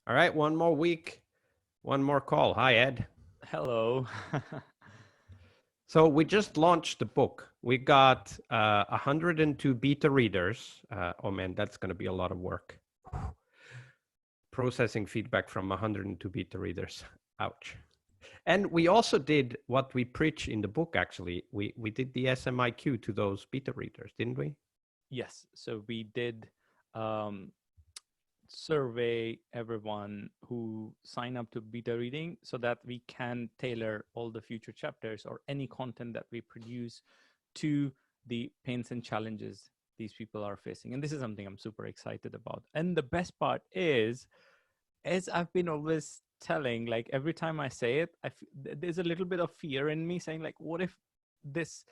All right, one more week, one more call. Hi, Ed. Hello. So we just launched the book. We got 102 beta readers. Oh man, that's going to be a lot of work. Processing feedback from 102 beta readers. Ouch. And we also did what we preach in the book, actually. We did the SMIQ to those beta readers, didn't we? Yes, so we did um, survey everyone who sign up to beta reading so that we can tailor all the future chapters or any content that we produce to the pains and challenges these people are facing. And this is something I'm super excited about. And the best part is, as I've been always telling, like every time I say it, there's a little bit of fear in me saying, like, what if this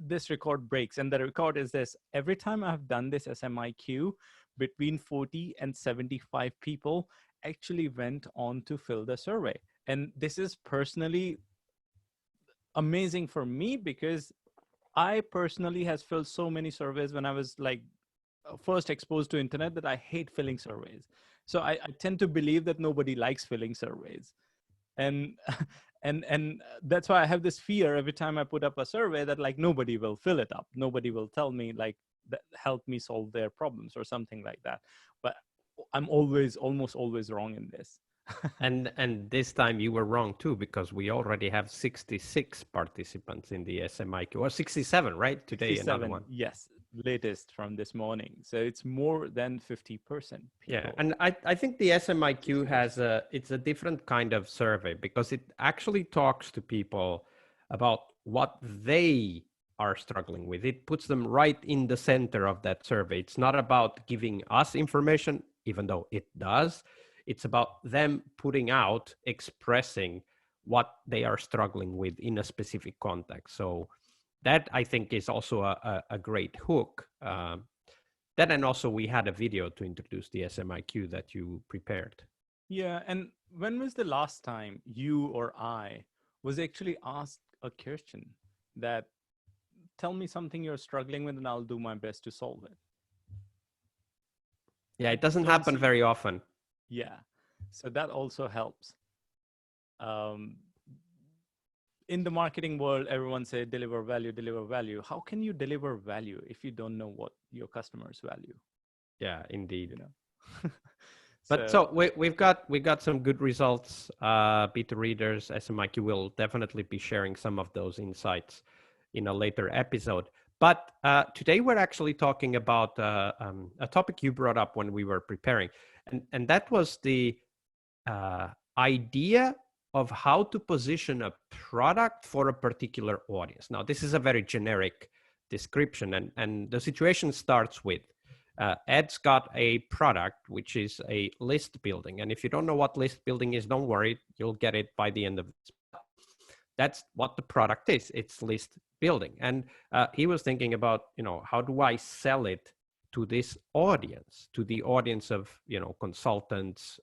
this record breaks? And the record is this: every time I've done this SMIQ, between 40 and 75 people actually went on to fill the survey. And this is personally amazing for me because I personally has filled so many surveys when I was like first exposed to internet that I hate filling surveys. So I tend to believe that nobody likes filling surveys. And and that's why I have this fear every time I put up a survey that like nobody will fill it up. Nobody will tell me like that, help me solve their problems or something like that. But I'm almost always wrong in this. And this time you were wrong too, because we already have 66 participants in the SMIQ, or 67, right? Today, another 67, one. yes, latest from this morning. So it's more than 50% Yeah, people and I think the SMIQ participation. has it's a different kind of survey because it actually talks to people about what they are struggling with. It puts them right in the center of that survey. It's not about giving us information, even though it does. It's about them putting out, expressing what they are struggling with in a specific context. So that I think is also a great hook. Then and also we had a video to introduce the SMIQ that you prepared. Yeah, and when was the last time you or I was actually asked a question that tell me something you're struggling with and I'll do my best to solve it? Yeah, I it doesn't don't happen see very that. often. Yeah. So that also helps. Um, in the marketing world, everyone say deliver value, deliver value. How can you deliver value if you don't know what your customers value? Yeah, You indeed. know? But So so we got some good results. Beta readers, SMIQ will definitely be sharing some of those insights in a later episode. But today we're actually talking about a topic you brought up when we were preparing, and that was the idea of how to position a product for a particular audience. Now, this is a very generic description, and the situation starts with Ed's got a product which is a list building. And if you don't know what list building is, don't worry, you'll get it by the end of this. That's what the product is. It's list building. And he was thinking about, how do I sell it to this audience, to the audience of, consultants,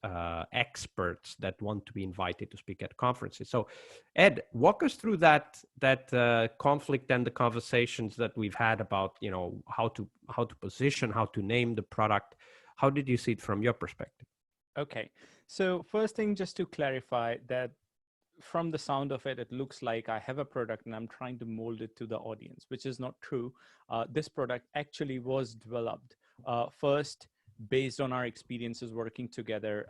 experts that want to be invited to speak at conferences. So, Ed, walk us through that conflict and the conversations that we've had about, how to position, how to name the product. How did you see it from your perspective? okay. So first thing, just to clarify that from the sound of it, it looks like I have a product and I'm trying to mold it to the audience, which is not true. This product actually was developed first based on our experiences working together.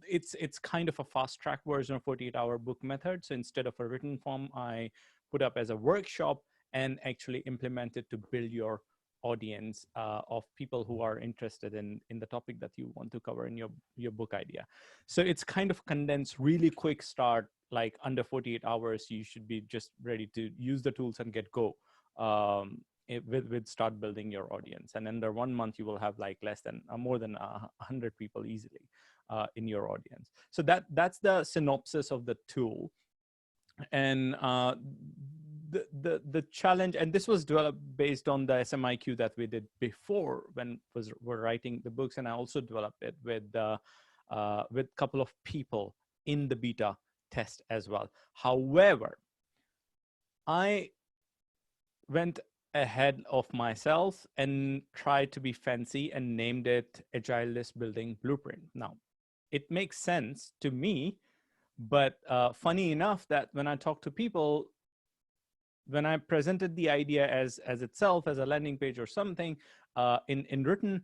It's kind of a fast track version of 48-hour book method. So instead of a written form, I put up as a workshop and actually implemented to build your audience of people who are interested in the topic that you want to cover in your book idea. So it's kind of condensed, really quick start, like under 48 hours, you should be just ready to use the tools and get go. With start building your audience, and under 1 month you will have like less than more than 100 people easily in your audience. So that's the synopsis of the tool. And the challenge, and this was developed based on the SMIQ that we did before when we're writing the books, and I also developed it with a couple of people in the beta test as well. However, I went ahead of myself and tried to be fancy and named it Agile List Building Blueprint. Now, it makes sense to me. But funny enough, that when I talk to people, when I presented the idea as itself, as a landing page or something, in written,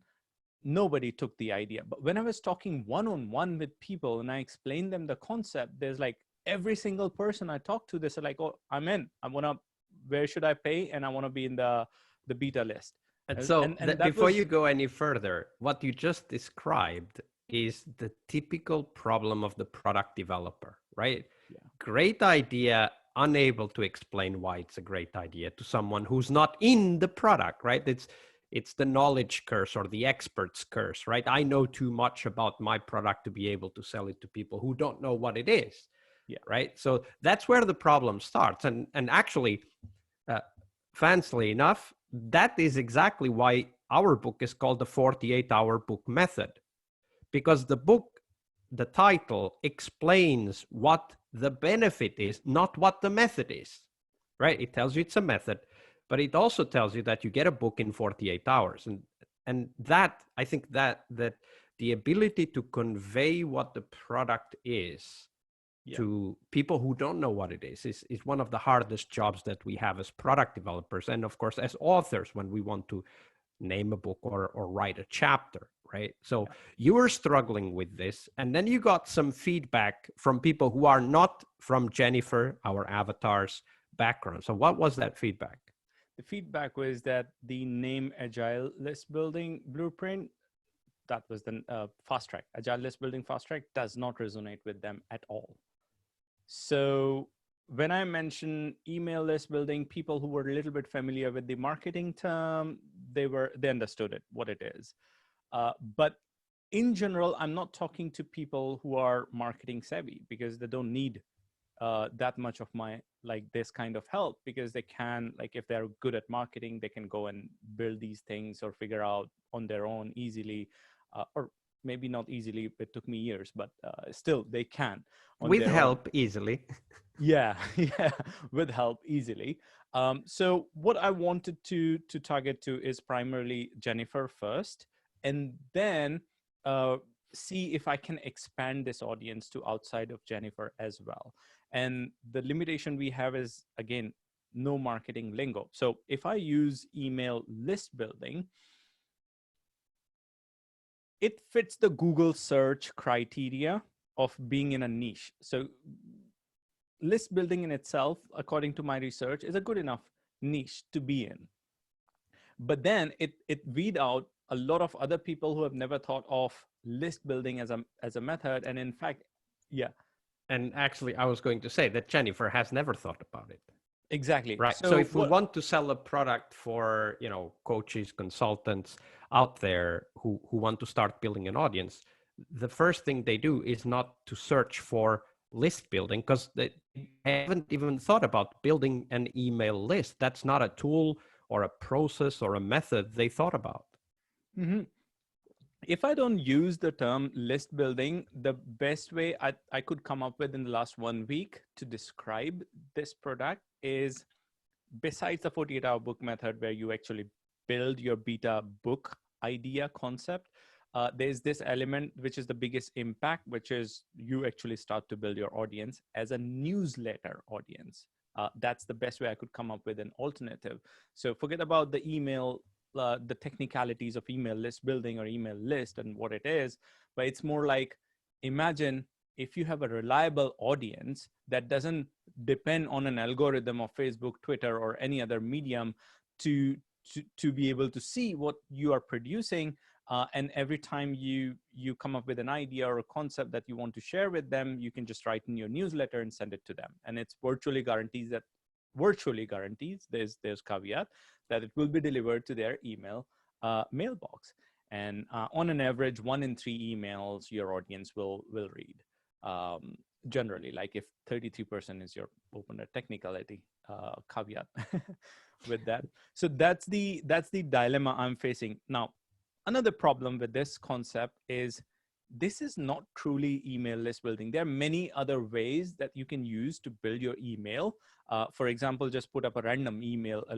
nobody took the idea. But when I was talking one-on-one with people and I explained them the concept, there's like every single person I talked to, they said like, oh, I'm in. I want to, where should I pay? And I want to be in the beta list. And so And that before was, you go any further, what you just described is the typical problem of the product developer, right? yeah. Great idea, unable to explain why it's a great idea to someone who's not in the product, right? It's the knowledge curse or the expert's curse, right? I know too much about my product to be able to sell it to people who don't know what it is, Yeah. right? So that's where the problem starts. And actually, fancily enough, that is exactly why our book is called the 48-hour book method, because the book, the title explains what the benefit is, not what the method is, right? It tells you it's a method, but it also tells you that you get a book in 48 hours. And that, I think that the ability to convey what the product is to people who don't know what it is one of the hardest jobs that we have as product developers. And of course, as authors, when we want to name a book or write a chapter, right? So you were struggling with this, and then you got some feedback from people who are not from Jennifer, our avatar's background. So what was that feedback? The feedback was that the name Agile List Building Blueprint, that was the fast track, Agile List Building Fast Track, does not resonate with them at all. So when I mentioned email list building, people who were a little bit familiar with the marketing term, they understood it, what it is. But in general, I'm not talking to people who are marketing savvy, because they don't need that much of my, like, this kind of help, because they can, like, if they're good at marketing, they can go and build these things or figure out on their own easily, or maybe not easily, it took me years, but still they can with help easily. Yeah, yeah, with help easily. So what I wanted to target to is primarily Jennifer first, and then see if I can expand this audience to outside of Jennifer as well. And the limitation we have is, again, no marketing lingo. So if I use email list building, it fits the Google search criteria of being in a niche. So list building in itself, according to my research, is a good enough niche to be in. But then it weed out a lot of other people who have never thought of list building as a method. And in fact, yeah. And actually, I was going to say that Jennifer has never thought about it. Exactly. Right. So if we want to sell a product for, coaches, consultants out there who want to start building an audience, the first thing they do is not to search for list building, because they haven't even thought about building an email list. That's not a tool or a process or a method they thought about. Mm-hmm. If I don't use the term list building, the best way I could come up with in the last 1 week to describe this product is, besides the 48-hour book method, where you actually build your beta book idea concept, there's this element which is the biggest impact, which is you actually start to build your audience as a newsletter audience. That's the best way I could come up with an alternative. So forget about the email, the technicalities of email list building or email list and what it is, but it's more like, imagine if you have a reliable audience that doesn't depend on an algorithm of Facebook, Twitter, or any other medium to be able to see what you are producing. And every time you come up with an idea or a concept that you want to share with them, you can just write in your newsletter and send it to them. And it's virtually guarantees, there's caveat, that it will be delivered to their email mailbox. And on an average, 1 in 3 emails your audience will read. Generally, like if 33% is your opener, technicality, caveat with that. So that's the dilemma I'm facing now. Another problem with this concept is, this is not truly email list building. There are many other ways that you can use to build your email. For example, just put up a random email, a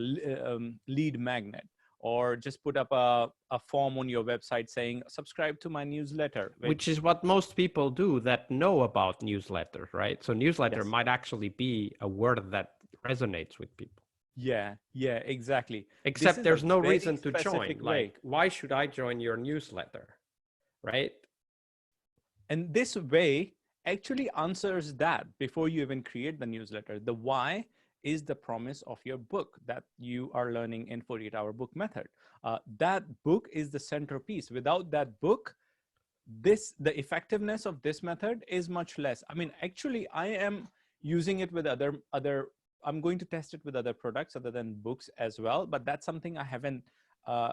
lead magnet, or just put up a form on your website saying subscribe to my newsletter, which is what most people do that know about newsletters, right? So newsletter yes. might actually be a word that resonates with people. Yeah, yeah, exactly. This Except is a there's no very reason to join. specific way. Like, why should I join your newsletter? Right? And this way actually answers that before you even create the newsletter. The why is the promise of your book that you are learning in 48-hour book method. That book is the centerpiece. Without that book, the effectiveness of this method is much less. I mean, actually, I am using it with other. I'm going to test it with other products other than books as well, but that's something I haven't uh,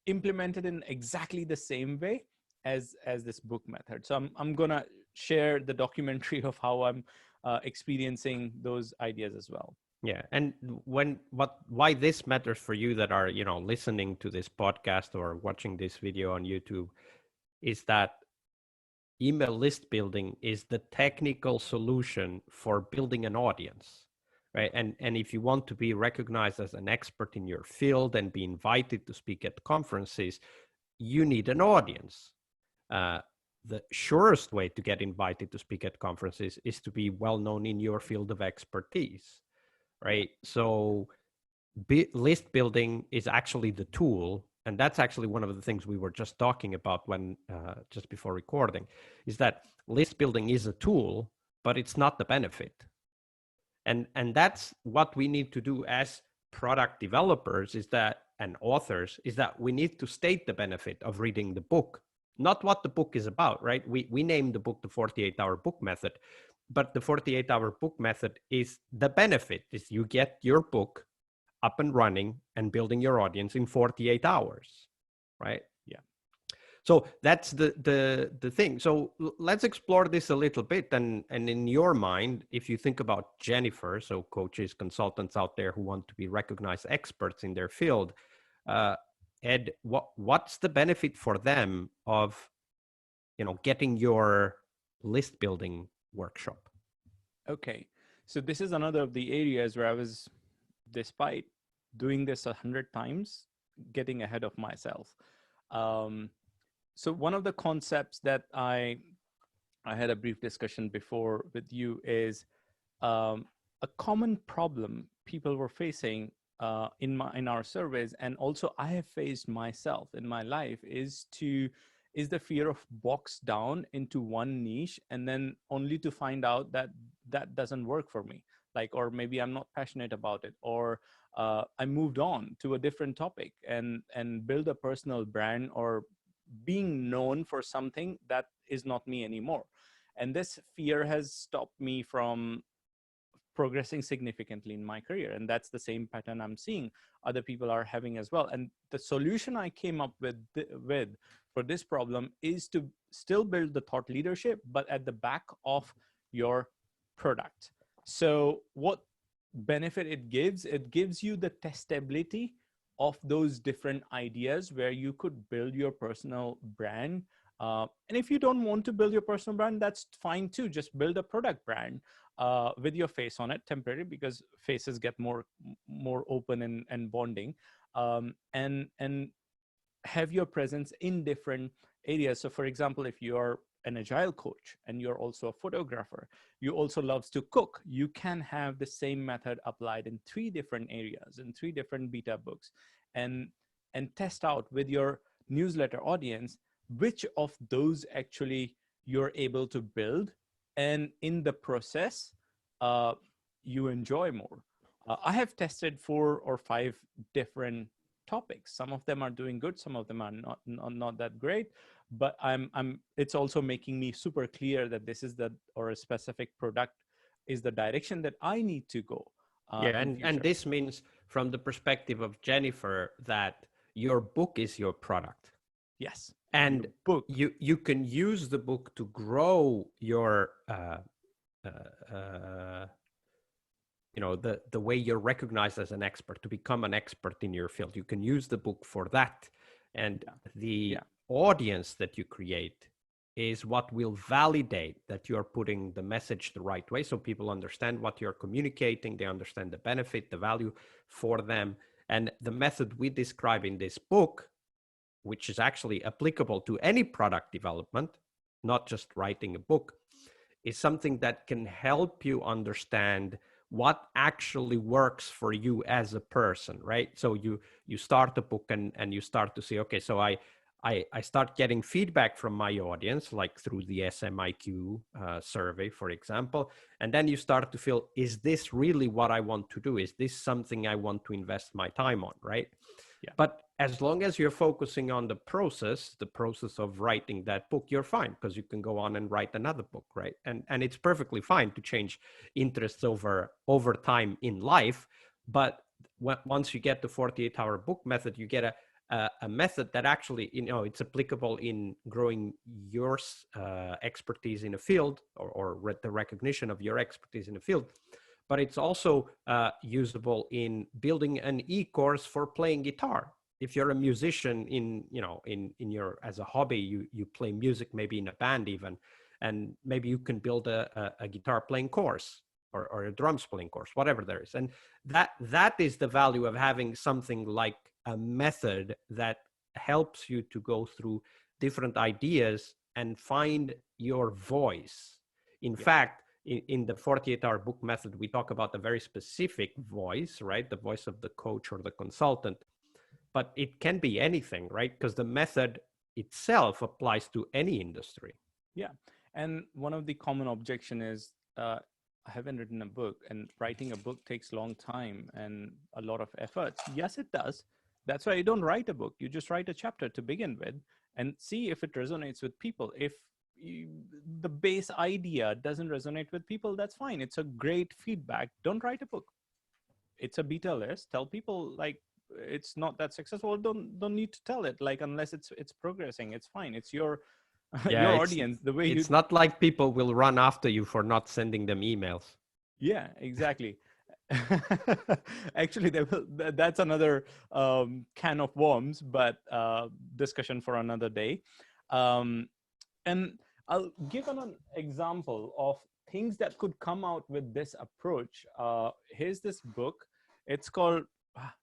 implemented in exactly the same way as this book method. So I'm gonna share the documentary of how I'm experiencing those ideas as well. Yeah. And why this matters for you that are, listening to this podcast or watching this video on YouTube is that email list building is the technical solution for building an audience, right? And if you want to be recognized as an expert in your field and be invited to speak at conferences, you need an audience. The surest way to get invited to speak at conferences is to be well known in your field of expertise, right? So list building is actually the tool, and that's actually one of the things we were just talking about when just before recording, is that list building is a tool, but it's not the benefit. And that's what we need to do as product developers and authors, is that we need to state the benefit of reading the book, not what the book is about, right? We named the book the 48-hour book method, but the 48-hour book method is the benefit, is you get your book up and running and building your audience in 48 hours, right? Yeah. So that's the thing. So let's explore this a little bit. And in your mind, if you think about Jennifer, so coaches, consultants out there who want to be recognized experts in their field, Ed, what's the benefit for them of, getting your list building workshop? Okay. So this is another of the areas where I was, despite doing this 100 times, getting ahead of myself. So one of the concepts that I had a brief discussion before with you is a common problem people were facing in our surveys, and also I have faced myself in my life, is the fear of boxed down into one niche and then only to find out that that doesn't work for me, like, or maybe I'm not passionate about it, or I moved on to a different topic and build a personal brand or being known for something that is not me anymore. And this fear has stopped me from progressing significantly in my career. And that's the same pattern I'm seeing other people are having as well. And the solution I came up with for this problem is to still build the thought leadership, but at the back of your product. So what benefit it gives you the testability of those different ideas where you could build your personal brand. And if you don't want to build your personal brand, that's fine too. Just build a product brand with your face on it temporarily, because faces get more open and bonding, and have your presence in different areas. So for example, if you're an agile coach and you're also a photographer, you also loves to cook, you can have the same method applied in 3 different areas, in 3 different beta books, and test out with your newsletter audience which of those actually you're able to build, and in the process you enjoy more. I have tested 4 or 5 different topics. Some of them are doing good, some of them are not that great, but it's also making me super clear that this is or a specific product is the direction that I need to go. And this means, from the perspective of Jennifer, that your book is your product. Yes. And your book, you can use the book to grow your the way you're recognized as an expert, to become an expert in your field. You can use the book for that. And the audience that you create is what will validate that you're putting the message the right way. So people understand what you're communicating, they understand the benefit, the value for them. And the method we describe in this book, which is actually applicable to any product development, not just writing a book, is something that can help you understand what actually works for you as a person, right? So you start a book and you start to say, okay, so I start getting feedback from my audience, like through the SMIQ survey, for example. And then you start to feel, is this really what I want to do? Is this something I want to invest my time on, right? Yeah. But as long as you're focusing on the process of writing that book, you're fine, because you can go on and write another book, right? And it's perfectly fine to change interests over time in life. But once you get the 48-hour book method, you get a method that actually, it's applicable in growing your expertise in a field, or the recognition of your expertise in a field. But it's also usable in building an e-course for playing guitar. If you're a musician in your, as a hobby, you play music, maybe in a band even, and maybe you can build a guitar playing course, or a drums playing course, whatever there is. And that is the value of having something like a method that helps you to go through different ideas and find your voice. In fact, in the 48-hour book method, we talk about a very specific voice, right? The voice of the coach or the consultant. But it can be anything, right? Because the method itself applies to any industry. Yeah. And one of the common objection is, I haven't written a book, and writing a book takes a long time and a lot of efforts. Yes, it does. That's why you don't write a book. You just write a chapter to begin with and see if it resonates with people. If the base idea doesn't resonate with people, that's fine. It's a great feedback. Don't write a book. It's a beta list. Tell people, like, it's not that successful. Don't need to tell it, like, unless it's progressing. It's fine. It's your your audience. The way it's not like people will run after you for not sending them emails. Yeah, exactly. Actually, that's another can of worms, but discussion for another day. And I'll give an example of things that could come out with this approach. Here's this book. It's called,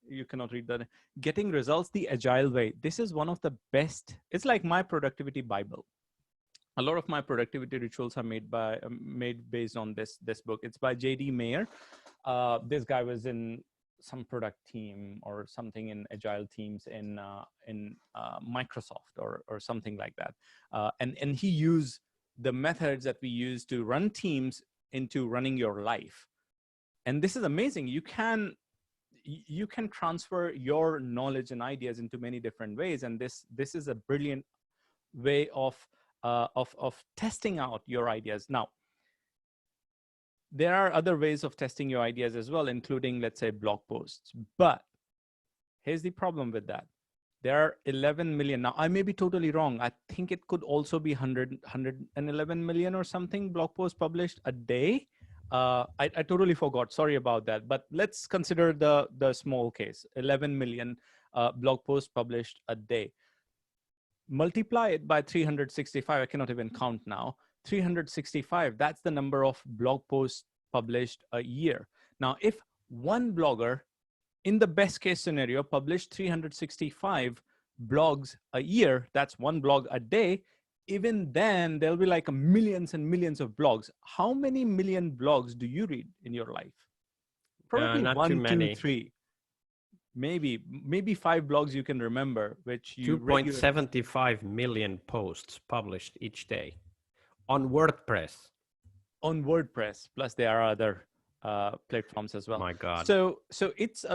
you cannot read that, Getting Results the Agile Way. This is one of the best. It's like my productivity Bible. A lot of my productivity rituals are made based on this book. It's by J.D. Mayer. This guy was in some product team or something in agile teams in Microsoft or something like that. And he used the methods that we use to run teams into running your life. And this is amazing. You can transfer your knowledge and ideas into many different ways. And this is a brilliant way of testing out your ideas. Now, there are other ways of testing your ideas as well, including, let's say, blog posts. But here's the problem with that. There are 11 million. Now, I may be totally wrong. I think it could also be 111 million or something blog posts published a day. I totally forgot. Sorry about that. But let's consider the small case, 11 million blog posts published a day. Multiply it by 365. I cannot even count now. 365, that's the number of blog posts published a year. Now, if one blogger, in the best case scenario, published 365 blogs a year, that's one blog a day, even then there'll be like millions and millions of blogs. How many million blogs do you read in your life? Probably not 1, too many. 2, 3. Maybe 5 blogs you can remember, which you 2.75 million posts published each day on WordPress. On WordPress, plus there are other platforms as well. My God. So it's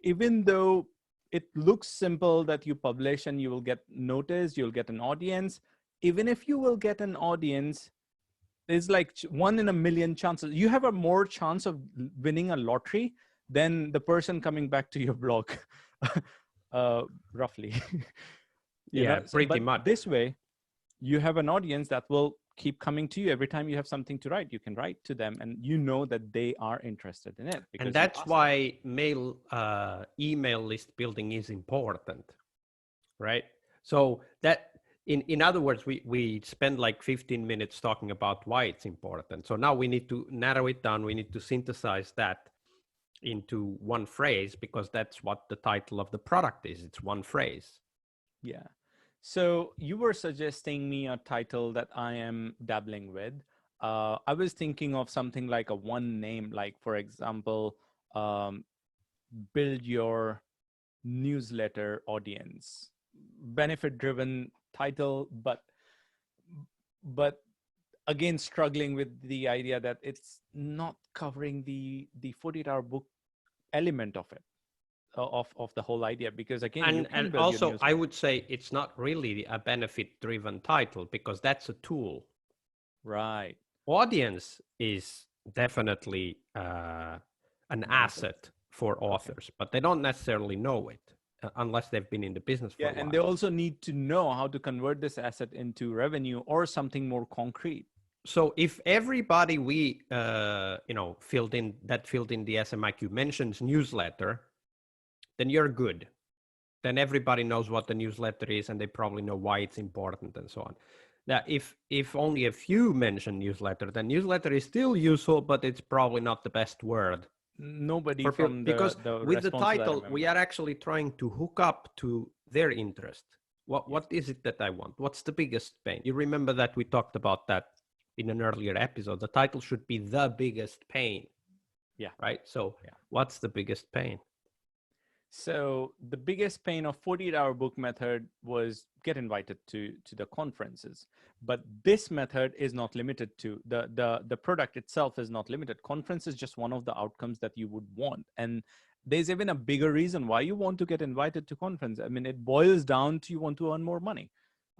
even though it looks simple that you publish and you will get noticed, you'll get an audience. Even if you will get an audience, there's like 1 in a million chances. You have a more chance of winning a lottery than the person coming back to your blog, roughly. Yeah, pretty much. This way, you have an audience that will keep coming to you every time you have something to write. You can write to them, and you know that they are interested in it. And that's why email list building is important, right? So that, in other words, we spend like 15 minutes talking about why it's important. So now we need to narrow it down. We need to synthesize that. into one phrase, because that's what the title of the product is. It's one phrase. Yeah. So you were suggesting me a title that I am dabbling with. I was thinking of something like a one name, like for example, um, build your newsletter audience. Benefit driven title, but again struggling with the idea that it's not covering the 48-hour book element of it, of the whole idea, because again you can And build your also, I newsletter. would say it's not really a benefit driven title, because that's a tool. Right. Audience is definitely an Benefit. asset for Okay. authors, but they don't necessarily know it unless they've been in the business for Yeah, a and they while. also need to know how to convert this asset into revenue or something more concrete. So if everybody we filled in the SMIQ mentions newsletter, then you're good. Then everybody knows what the newsletter is, and they probably know why it's important and so on. Now, if only a few mention newsletter, then newsletter is still useful, but it's probably not the best word Nobody for people, from because the with the response that I title we remember. are actually trying to hook up to their interest. What Yes. what is it that I want? What's the biggest pain? You remember that we talked about that in an earlier episode. The title should be the biggest pain, Yeah. right? So Yeah. what's the biggest pain? So the biggest pain of 48-hour book method was get invited to the conferences. But this method is not limited to the product itself is not limited. Conference is just one of the outcomes that you would want. And there's even a bigger reason why you want to get invited to conference. I mean, it boils down to you want to earn more money.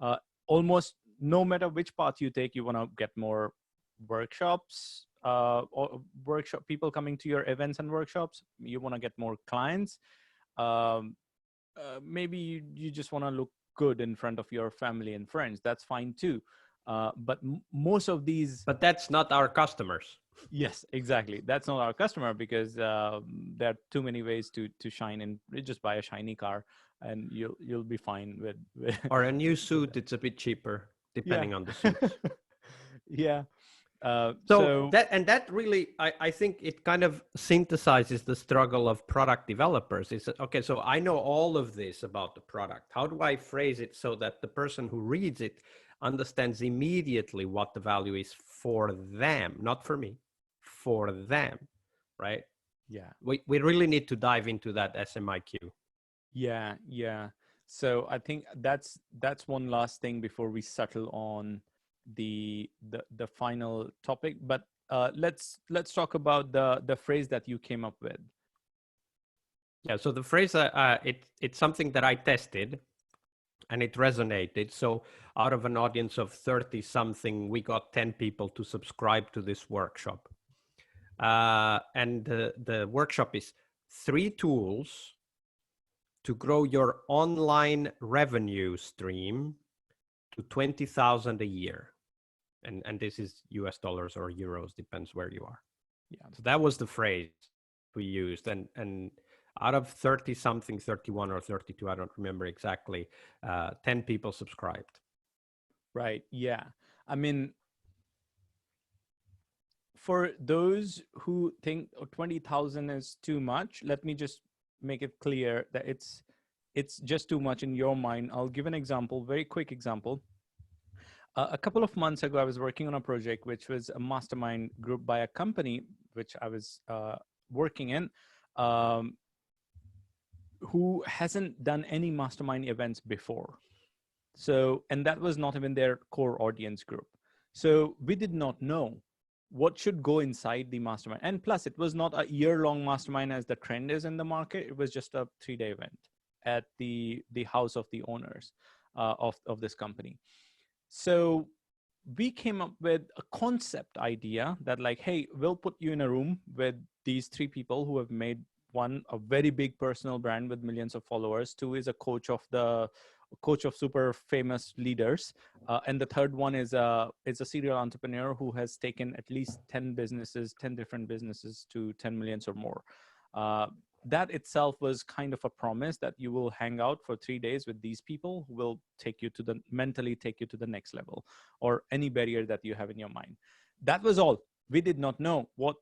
Uh, Almost no matter which path you take, you want to get more workshops, or workshop people coming to your events and workshops. You want to get more clients. Maybe you just want to look good in front of your family and friends. That's fine too. But most of these, But that's not our customers. yes, exactly. That's not our customer, because there are too many ways to shine, and just buy a shiny car and you'll be fine with Or a new with suit, that. it's a bit cheaper Yeah. depending on the suits. Yeah. So So that really, I think it kind of synthesizes the struggle of product developers. Is okay, so I know all of this about the product. How do I phrase it so that the person who reads it understands immediately what the value is for them, not for me, for them, right? yeah. We really need to dive into that SMIQ. Yeah, yeah. So I think that's one last thing before we settle on the final topic. But let's talk about the phrase that you came up with. Yeah, so the phrase, it's something that I tested and it resonated. So out of an audience of 30 something, we got 10 people to subscribe to this workshop. And the workshop is 3 tools to grow your online revenue stream to 20,000 a year. And this is US dollars or euros, depends where you are. Yeah. So that was the phrase we used. And out of 30 something, 31 or 32, I don't remember exactly, 10 people subscribed. Right. Yeah. I mean, for those who think 20,000 is too much, let me just make it clear that it's just too much in your mind. I'll give an example, very quick example. A couple of months ago, I was working on a project which was a mastermind group by a company which I was working in, um, who hasn't done any mastermind events before. So, and that was not even their core audience group. So we did not know what should go inside the mastermind. And plus, it was not a year-long mastermind as the trend is in the market. It was just a 3-day event at the house of the owners of this company. So we came up with a concept idea that like, hey, we'll put you in a room with these 3 people who have made, one, a very big personal brand with millions of followers, 2 is a coach of super famous leaders, and the third one is a serial entrepreneur who has taken at least 10 different businesses to 10 millions or more. That itself was kind of a promise that you will hang out for 3 days with these people who will mentally take you to the next level, or any barrier that you have in your mind. That was all. We did not know what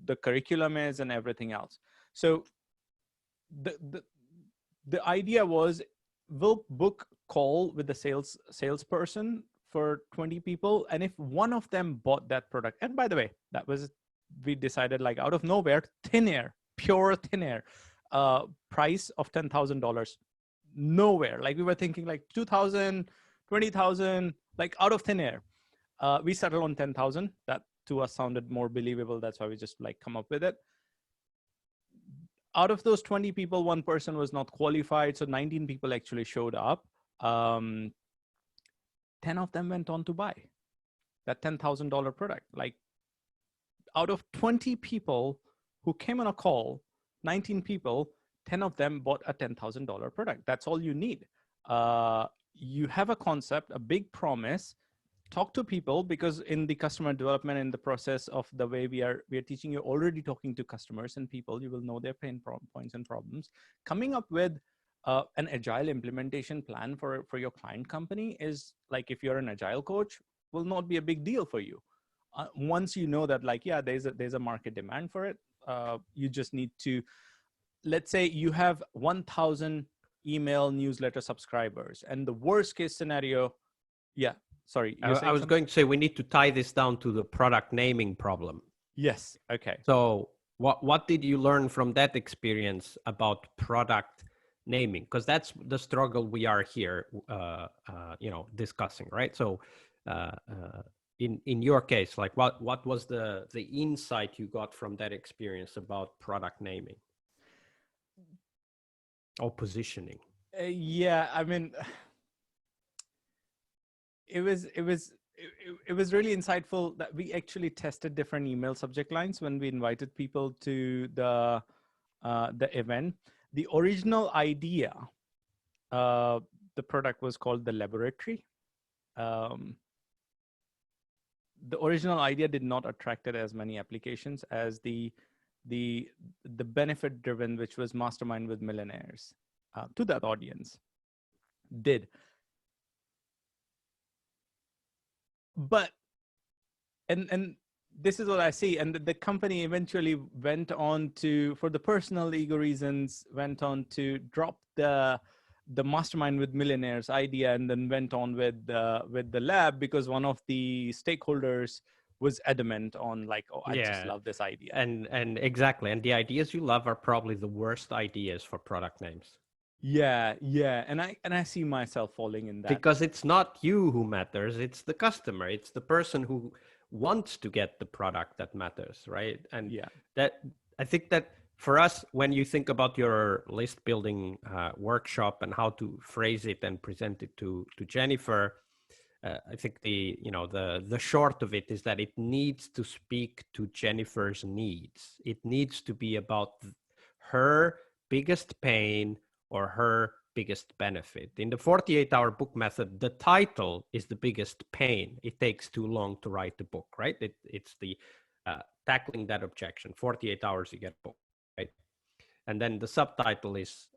the curriculum is and everything else. So the idea was, we'll book call with the salesperson for 20 people. And if one of them bought that product, and by the way, that was, we decided like out of nowhere, thin air, pure thin air, price of $10,000, nowhere. Like we were thinking like 2,000, 20,000, like out of thin air. We settled on 10,000. That to us sounded more believable. That's why we just like come up with it. Out of those 20 people, one person was not qualified. So 19 people actually showed up. 10 of them went on to buy that $10,000 product. Like out of 20 people who came on a call, 19 people, 10 of them bought a $10,000 product. That's all you need. You have a concept, a big promise, talk to people, because in the customer development, in the process of the way we are teaching you, already talking to customers and people, you will know their pain points and problems. Coming up with an agile implementation plan for your client company is like, if you're an agile coach, will not be a big deal for you. Once you know that, like, yeah, there's a market demand for it, you just need to, let's say you have 1,000 email newsletter subscribers, and the worst case scenario, yeah, sorry. I was going to say, we need to tie this down to the product naming problem. Yes. Okay. So what did you learn from that experience about product naming? Because that's the struggle we are here, discussing, right? So in your case, like what was the insight you got from that experience about product naming or positioning? Yeah, I mean, it was really insightful that we actually tested different email subject lines when we invited people to the event. The original idea, the product was called the Laboratory. The original idea did not attract as many applications as the benefit driven, which was Mastermind with Millionaires, to that audience did. But and this is what I see, and the company eventually went on to, for the personal ego reasons, went on to drop the Mastermind with Millionaires idea, and then went on with the lab, because one of the stakeholders was adamant on like, oh, I just love this idea. And exactly, and the ideas you love are probably the worst ideas for product names. Yeah, and I see myself falling in that, because it's not you who matters, it's the customer, it's the person who wants to get the product that matters, right? And that, I think that for us, when you think about your list building workshop and how to phrase it and present it to Jennifer, I think the short of it is that it needs to speak to Jennifer's needs. It needs to be about her biggest pain or her biggest benefit. In the 48-hour book method, the title is the biggest pain. It takes too long to write the book, right? It's the tackling that objection. 48 hours, you get a book, right? And then the subtitle is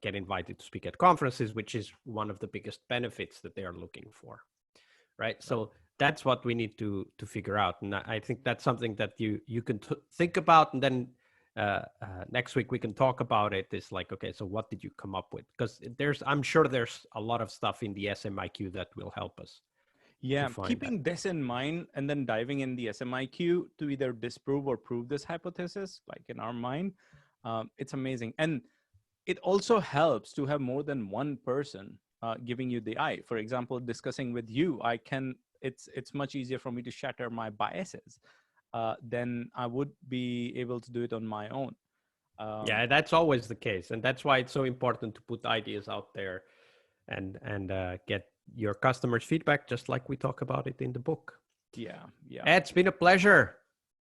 get invited to speak at conferences, which is one of the biggest benefits that they are looking for, right? So that's what we need to figure out. And I think that's something that you can think about, and then next week we can talk about it. It's like, okay, so what did you come up with? Because I'm sure there's a lot of stuff in the SMIQ that will help us. Yeah, keeping this in mind and then diving in the SMIQ to either disprove or prove this hypothesis, like in our mind, it's amazing. And it also helps to have more than one person giving you the eye. For example, discussing with you, it's much easier for me to shatter my biases then I would be able to do it on my own. Yeah, that's always the case. And that's why it's so important to put ideas out there and get your customers' feedback, just like we talk about it in the book. Yeah. It's been a pleasure.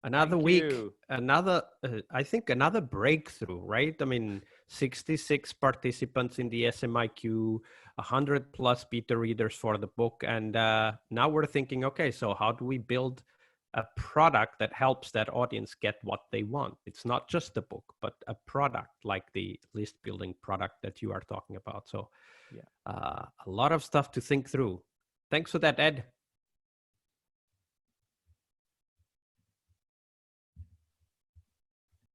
Another week, I think another breakthrough, right? I mean, 66 participants in the SMIQ, 100+ beta readers for the book. And now we're thinking, okay, so how do we build a product that helps that audience get what they want? It's not just a book, but a product like the list building product that you are talking about. So a lot of stuff to think through. Thanks for that, Ed.